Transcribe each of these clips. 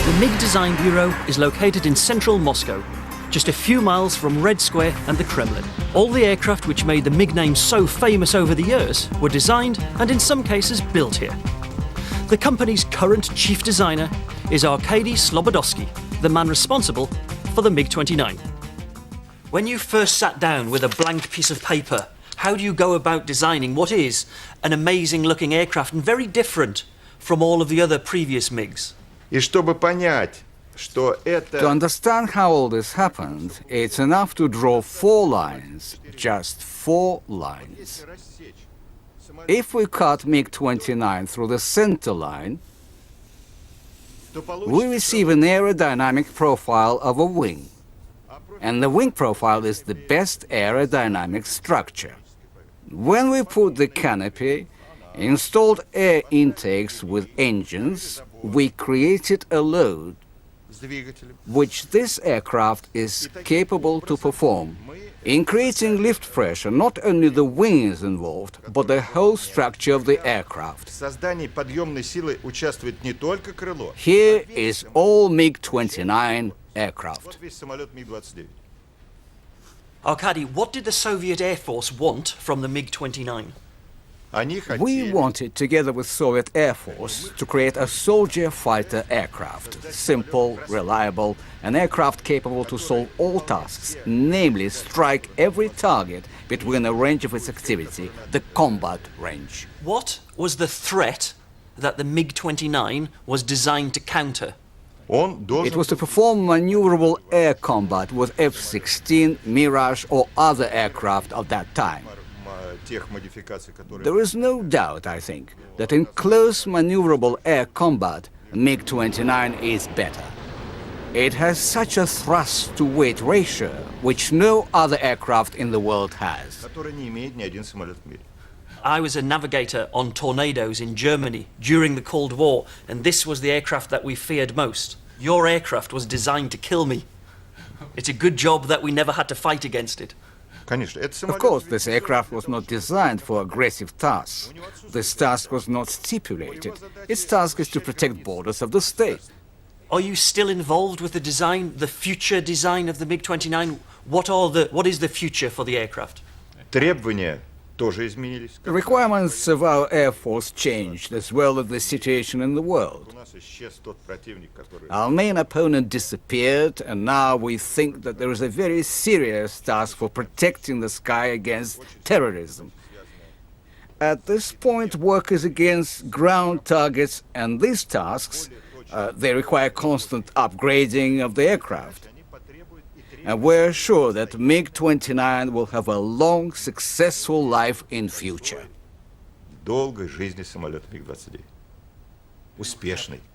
The MiG Design Bureau is located in central Moscow, just a few miles from Red Square and the Kremlin. All the aircraft which made the MiG name so famous over the years were designed and in some cases built here. The company's current chief designer is Arkady Slobodowski, the man responsible for the MiG-29. When you first sat down with a blank piece of paper, how do you go about designing what is an amazing-looking aircraft and very different from all of the other previous MiGs? To understand how all this happened, it's enough to draw 4 lines, just 4 lines. If we cut MiG-29 through the center line, we receive an aerodynamic profile of a wing. And the wing profile is the best aerodynamic structure. When we put the canopy, installed air intakes with engines, we created a load which this aircraft is capable to perform. In creating lift pressure, not only the wing is involved, but the whole structure of the aircraft. Here is all MiG-29 aircraft. Arkady, what did the Soviet Air Force want from the MiG-29? We wanted, together with Soviet Air Force, to create a soldier-fighter aircraft. Simple, reliable, an aircraft capable to solve all tasks, namely strike every target between a range of its activity, the combat range. What was the threat that the MiG-29 was designed to counter? It was to perform maneuverable air combat with F-16, Mirage or other aircraft of that time. There is no doubt, I think, that in close maneuverable air combat, MiG-29 is better. It has such a thrust-to-weight ratio, which no other aircraft in the world has. I was a navigator on Tornadoes in Germany during the Cold War, and this was the aircraft that we feared most. Your aircraft was designed to kill me. It's a good job that we never had to fight against it. Of course, this aircraft was not designed for aggressive tasks. This task was not stipulated. Its task is to protect borders of the state. Are you still involved with the design, the future design of the MiG-29? What is the future for the aircraft? The requirements of our Air Force changed, as well as the situation in the world. Our main opponent disappeared, and now we think that there is a very serious task for protecting the sky against terrorism. At this point, work is against ground targets, and these tasks, they require constant upgrading of the aircraft. And we're sure that MiG-29 will have a long, successful life in future.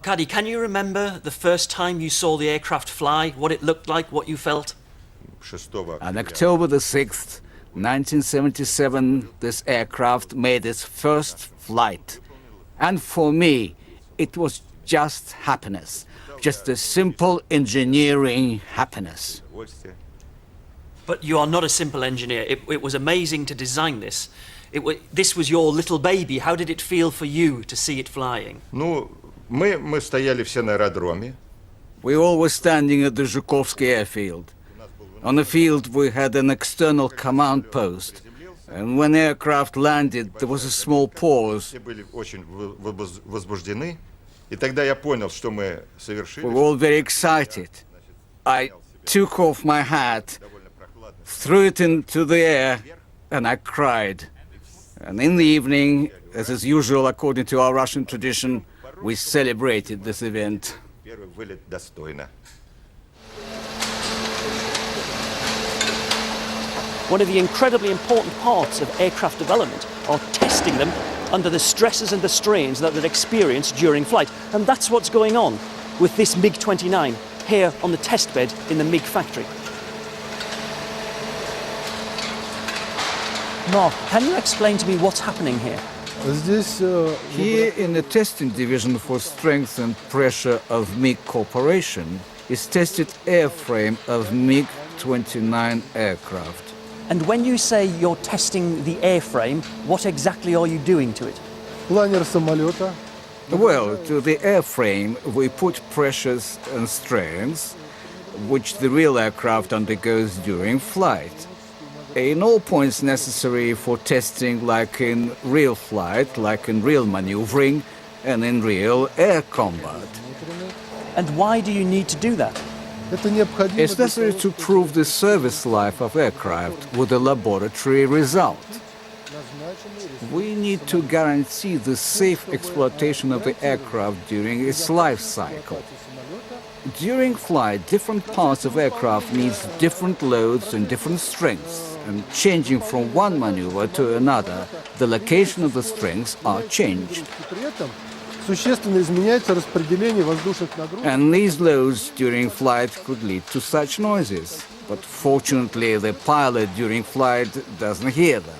Arkady, can you remember the first time you saw the aircraft fly, what it looked like, what you felt? On October the 6th, 1977, this aircraft made its first flight. And for me, it was just happiness. Just a simple engineering happiness. But you are not a simple engineer. It was amazing to design this. This was your little baby. How did it feel for you to see it flying? We all were standing at the Zhukovsky airfield. On the field we had an external command post. And when aircraft landed, there was a small pause. We were all very excited. I took off my hat, threw it into the air, and I cried. And in the evening, as is usual according to our Russian tradition, we celebrated this event. One of the incredibly important parts of aircraft development are testing them under the stresses and the strains that they're experienced during flight. And that's what's going on with this MiG-29 here on the test bed in the MiG factory. Mark, can you explain to me what's happening here? Here in the testing division for strength and pressure of MiG Corporation is tested airframe of MiG-29 aircraft. And when you say you're testing the airframe, what exactly are you doing to it? Well, to the airframe we put pressures and strains which the real aircraft undergoes during flight. In all points necessary for testing, like in real flight, like in real maneuvering, and in real air combat. And why do you need to do that? It's necessary to prove the service life of aircraft with a laboratory result. We need to guarantee the safe exploitation of the aircraft during its life cycle. During flight, different parts of aircraft needs different loads and different strengths, and changing from one maneuver to another, the location of the strengths are changed. And these loads during flight could lead to such noises, but fortunately the pilot during flight doesn't hear them.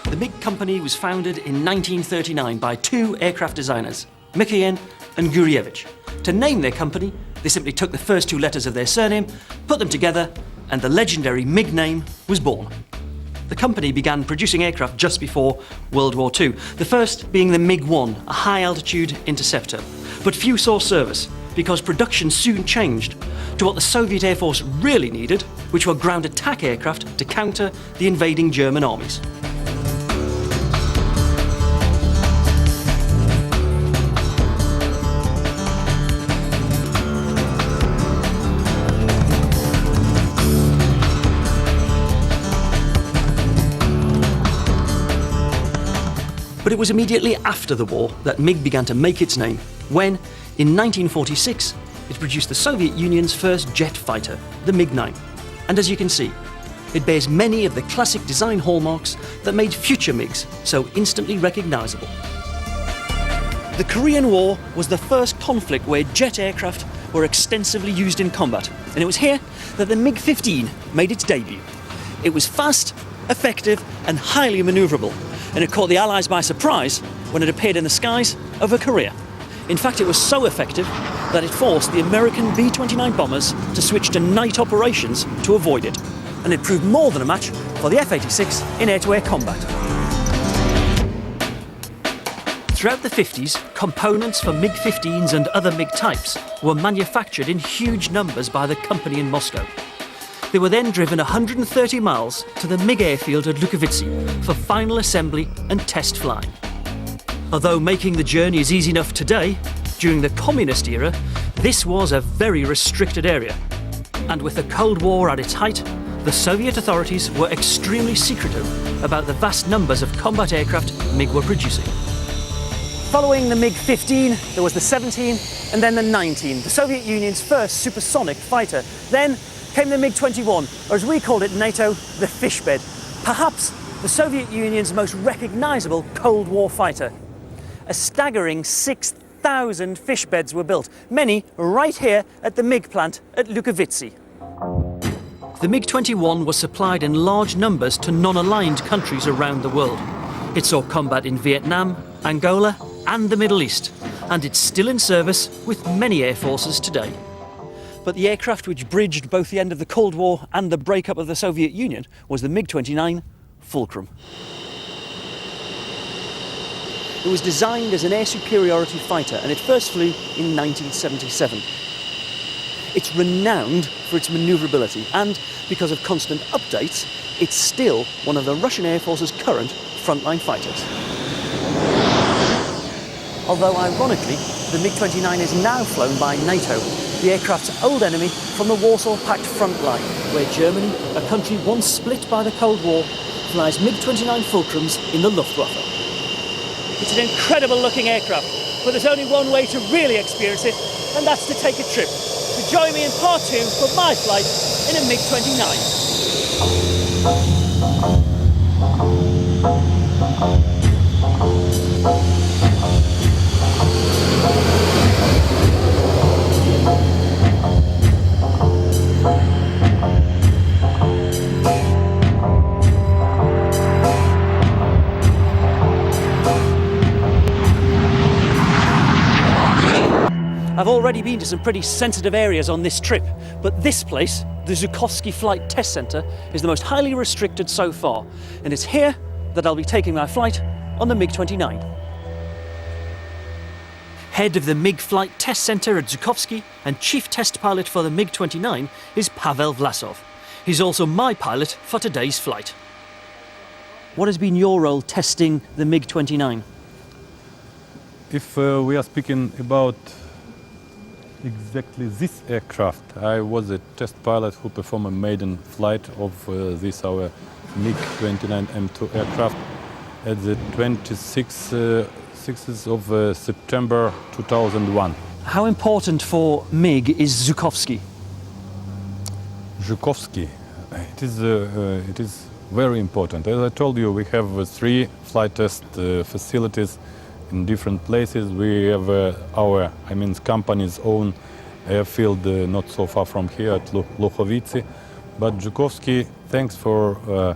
The MiG company was founded in 1939 by two aircraft designers, Mikoyan and Gurievich. To name their company, they simply took the first two letters of their surname, put them together, and the legendary MiG name was born. The company began producing aircraft just before World War II, the first being the MiG-1, a high-altitude interceptor. But few saw service, because production soon changed to what the Soviet Air Force really needed, which were ground attack aircraft to counter the invading German armies. But it was immediately after the war that MiG began to make its name, when, in 1946, it produced the Soviet Union's first jet fighter, the MiG-9. And as you can see, it bears many of the classic design hallmarks that made future MiGs so instantly recognizable. The Korean War was the first conflict where jet aircraft were extensively used in combat, and it was here that the MiG-15 made its debut. It was fast, effective, and highly maneuverable, and it caught the Allies by surprise when it appeared in the skies over Korea. In fact, it was so effective that it forced the American B-29 bombers to switch to night operations to avoid it, and it proved more than a match for the F-86 in air-to-air combat. Throughout the 50s, components for MiG-15s and other MiG types were manufactured in huge numbers by the company in Moscow. They were then driven 130 miles to the MiG airfield at Lukovice for final assembly and test flying. Although making the journey is easy enough today, during the communist era, this was a very restricted area. And with the Cold War at its height, the Soviet authorities were extremely secretive about the vast numbers of combat aircraft MiG were producing. Following the MiG-15, there was the 17 and then the 19, the Soviet Union's first supersonic fighter. Then came the MiG-21, or as we called it in NATO, the fishbed, perhaps the Soviet Union's most recognizable Cold War fighter. A staggering 6,000 fishbeds were built, many right here at the MiG plant at Lukovice. The MiG-21 was supplied in large numbers to non-aligned countries around the world. It saw combat in Vietnam, Angola, and the Middle East, and it's still in service with many air forces today. But the aircraft which bridged both the end of the Cold War and the breakup of the Soviet Union was the MiG-29 Fulcrum. It was designed as an air superiority fighter, and it first flew in 1977. It's renowned for its maneuverability, and because of constant updates, it's still one of the Russian Air Force's current frontline fighters. Although ironically, the MiG-29 is now flown by NATO, the aircraft's old enemy from the Warsaw Pact front line, where Germany, a country once split by the Cold War, flies MiG-29 Fulcrums in the Luftwaffe. It's an incredible looking aircraft, but there's only one way to really experience it, and that's to take a trip. So join me in part 2 for my flight in a MiG-29. I've already been to some pretty sensitive areas on this trip, but this place, the Zhukovsky Flight Test Center, is the most highly restricted so far, and it's here that I'll be taking my flight on the MiG-29. Head of the MiG Flight Test Center at Zhukovsky and chief test pilot for the MiG-29 is Pavel Vlasov. He's also my pilot for today's flight. What has been your role testing the MiG-29? If we are speaking about exactly this aircraft, I was a test pilot who performed a maiden flight of this our MiG-29 M2 aircraft at the 26th of September 2001. How important for MiG is Zhukovsky? Zhukovsky, it is very important. As I told you, we have 3 flight test facilities in different places. We have our company's own airfield not so far from here at Lukhovice. But Zhukovsky, thanks for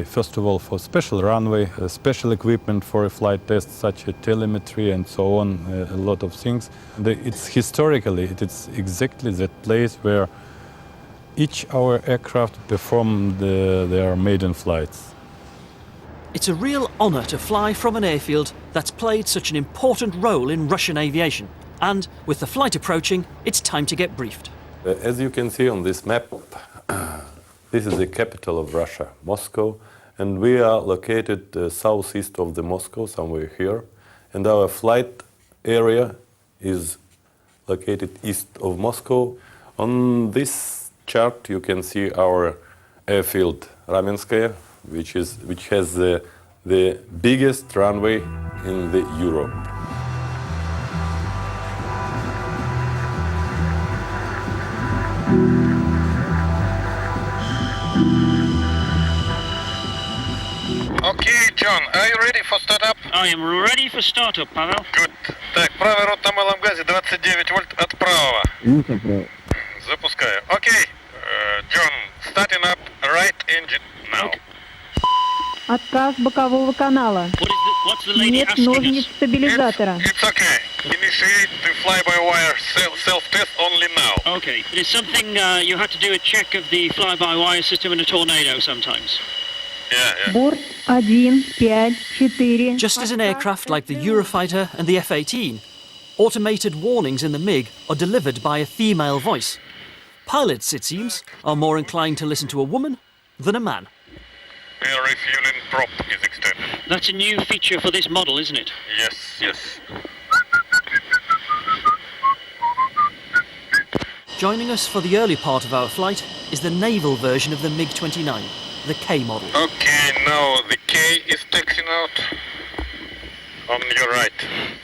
first of all, for special runway, special equipment for a flight test, such as telemetry and so on, a lot of things. It's historically, it's exactly that place where each our aircraft performed their maiden flights. It's a real honor to fly from an airfield that's played such an important role in Russian aviation. And with the flight approaching, it's time to get briefed. As you can see on this map, this is the capital of Russia, Moscow, and we are located southeast of the Moscow, somewhere here. And our flight area is located east of Moscow. On this chart, you can see our airfield Ramenskaya, which has the biggest runway in Europe. Okay, John, are you ready for startup? I am ready for startup, Pavel. Good. Так, правый рот на малом газе, 29 вольт от правого. Запускаю. Okay, John, starting up right engine now. Okay. Отказ бокового канала. What's the lady Нет asking ножниц us? стабилизатора. It's okay. Initiate the fly-by-wire self-test only now. Okay, there's something you had to do a check of the fly-by-wire system in a tornado sometimes. Yeah. Борт 1, 5, 4. Just as in aircraft like the Eurofighter and the F-18, automated warnings in the MiG are delivered by a female voice. Pilots, it seems, are more inclined to listen to a woman than a man. Air refueling prop is extended. That's a new feature for this model, isn't it? Yes. Joining us for the early part of our flight is the naval version of the MiG-29, the K model. Okay, now the K is taxing out. On your right.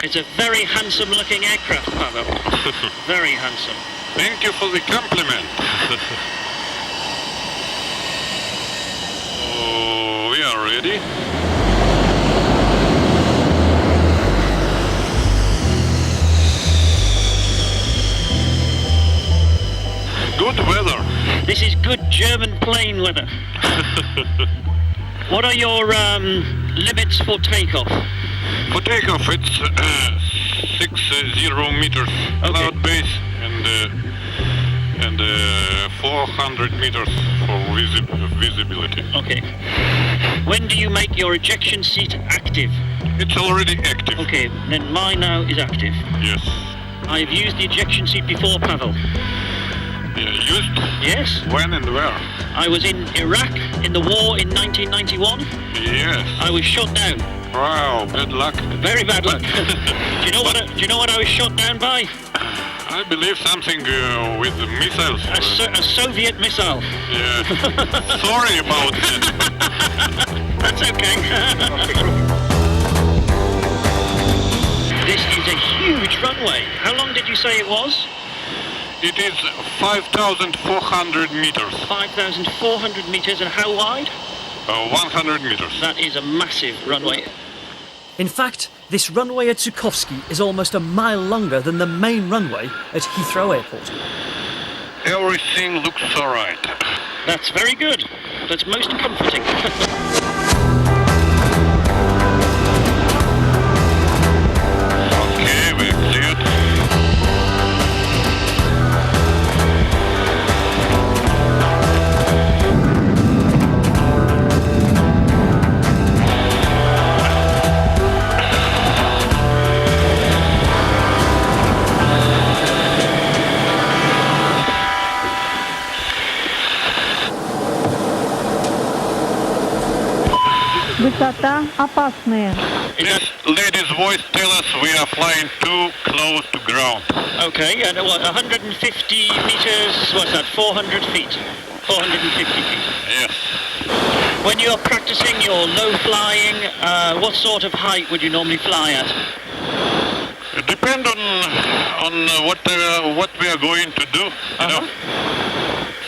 It's a very handsome-looking aircraft, Pavel. Very handsome. Thank you for the compliment. We are ready. Good weather. This is good German plane weather. What are your limits for takeoff? For takeoff, it's 60 meters cloud base and 400 meters for visibility. Okay. When do you make your ejection seat active? It's already active. Okay, then mine now is active. Yes. I've used the ejection seat before, Pavel. Yeah, used? Yes. When and where? I was in Iraq in the war in 1991. Yes. I was shot down. Wow, bad luck. Very bad luck. Do you know what I was shot down by? I believe something with the missiles. A Soviet missile. Yeah. Sorry about that. That's okay. This is a huge runway. How long did you say it was? It is 5,400 meters. 5,400 meters, and how wide? 100 meters. That is a massive runway. In fact, this runway at Zhukovsky is almost a mile longer than the main runway at Heathrow Airport. Everything looks all right. That's very good. That's most comforting. Okay, we're cleared. Места опасные. Yes, lady's voice tell us we are flying too close to ground. Okay, and what, 150 meters, what's that, 400 feet? 450 feet. Yes. When you're practicing your low flying, what sort of height would you normally fly at? It depends on what we are going to do, you know.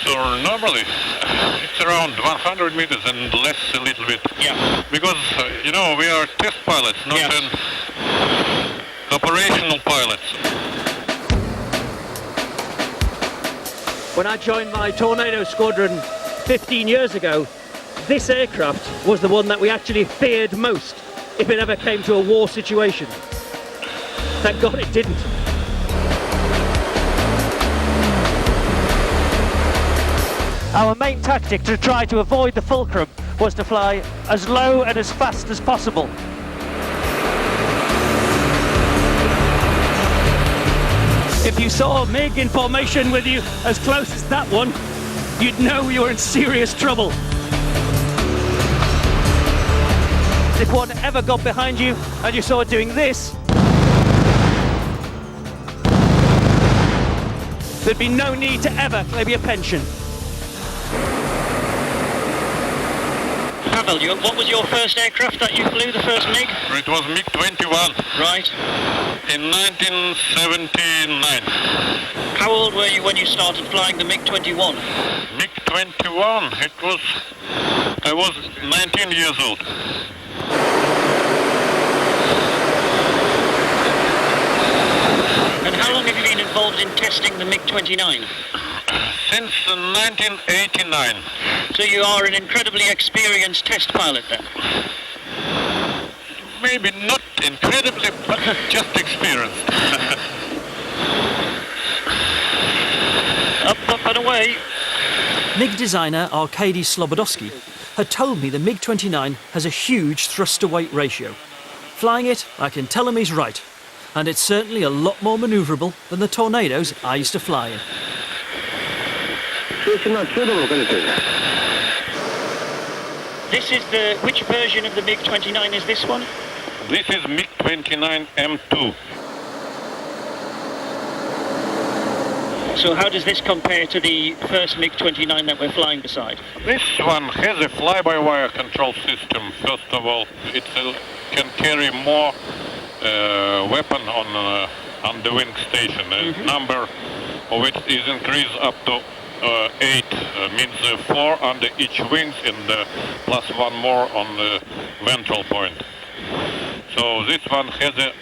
So normally it's around 100 meters and less a little bit. Yeah. Because, you know, we are test pilots, not operational pilots. When I joined my Tornado squadron 15 years ago, this aircraft was the one that we actually feared most if it ever came to a war situation. Thank God it didn't. Our main tactic to try to avoid the Fulcrum was to fly as low and as fast as possible. If you saw a MiG in formation with you as close as that one, you'd know you were in serious trouble. If one ever got behind you and you saw it doing this, there'd be no need to ever claim your pension. Pavel, what was your first aircraft that you flew, the first MiG? It was MiG-29. Right. In 1979. How old were you when you started flying the MiG-21? MiG-21, I was 19 years old. And how long have you been involved in testing the MiG-29? Since 1989. So you are an incredibly experienced test pilot then? Maybe not incredibly, but just experienced. Up and away. MiG designer Arkady Slobodowski had told me the MiG-29 has a huge thrust-to-weight ratio. Flying it, I can tell him he's right. And it's certainly a lot more manoeuvrable than the Tornadoes I used to fly in. This is which version of the MiG-29 is this one? This is MiG-29 M2. So how does this compare to the first MiG-29 that we're flying beside? This one has a fly-by-wire control system. First of all, it can carry more weapon on the wing station. The number of it is increased up to 8, means 4 under each wings and plus 1 more on the ventral point. So this one has a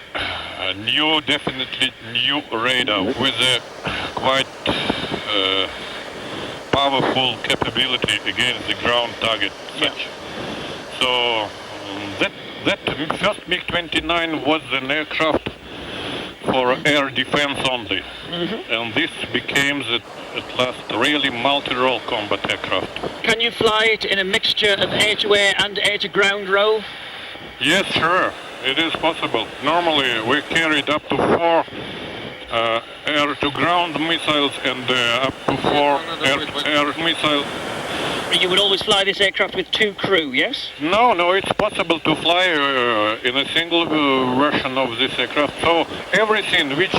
definitely new radar with a quite powerful capability against the ground target. So that first MiG-29 was an aircraft for air defense only, and this became at last really multi-role combat aircraft. Can you fly it in a mixture of air-to-air and air-to-ground role? Yes, sure, it is possible. Normally we carried up to 4 air-to-ground missiles and up to 4 air-to-air missiles. You would always fly this aircraft with 2 crew, yes? No, it's possible to fly in a single version of this aircraft. So everything which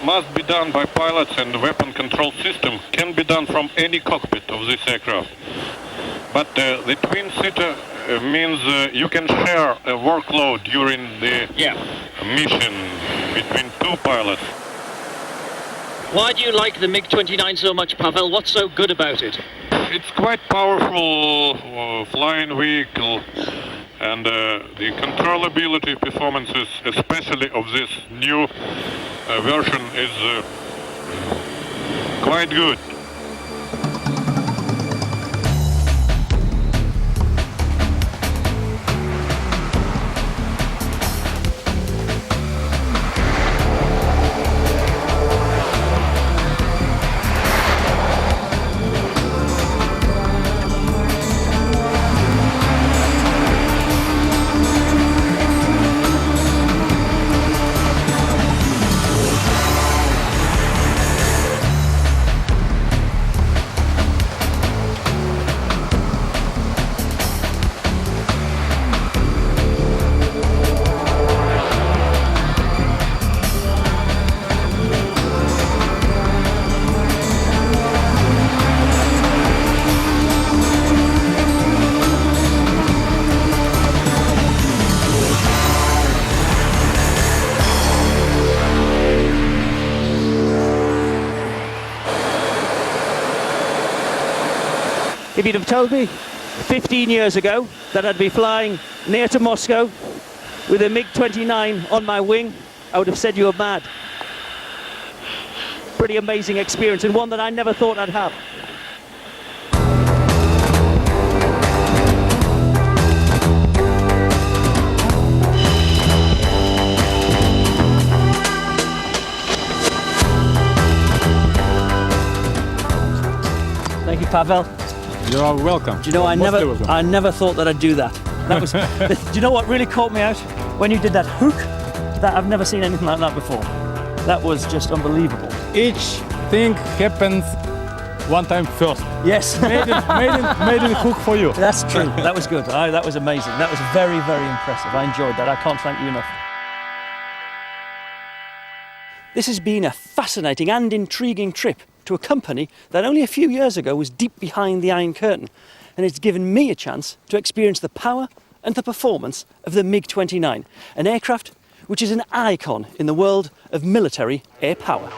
must be done by pilots and weapon control system can be done from any cockpit of this aircraft. But the twin-seater means you can share a workload during the mission between 2 pilots. Why do you like the MiG-29 so much, Pavel? What's so good about it? It's quite powerful flying vehicle, and the controllability performances, especially of this new version, is quite good. If you'd have told me 15 years ago that I'd be flying near to Moscow with a MiG-29 on my wing, I would have said you were mad. Pretty amazing experience, and one that I never thought I'd have. Thank you, Pavel. You are welcome. Do you know, I never thought that I'd do that. That was. Do you know what really caught me out? When you did that hook, that I've never seen anything like that before. That was just unbelievable. Each thing happens one time first. Yes. made it hook for you. That's true. That was good. That was amazing. That was very, very impressive. I enjoyed that. I can't thank you enough. This has been a fascinating and intriguing trip to a company that only a few years ago was deep behind the Iron Curtain, and it's given me a chance to experience the power and the performance of the MiG-29, an aircraft which is an icon in the world of military air power.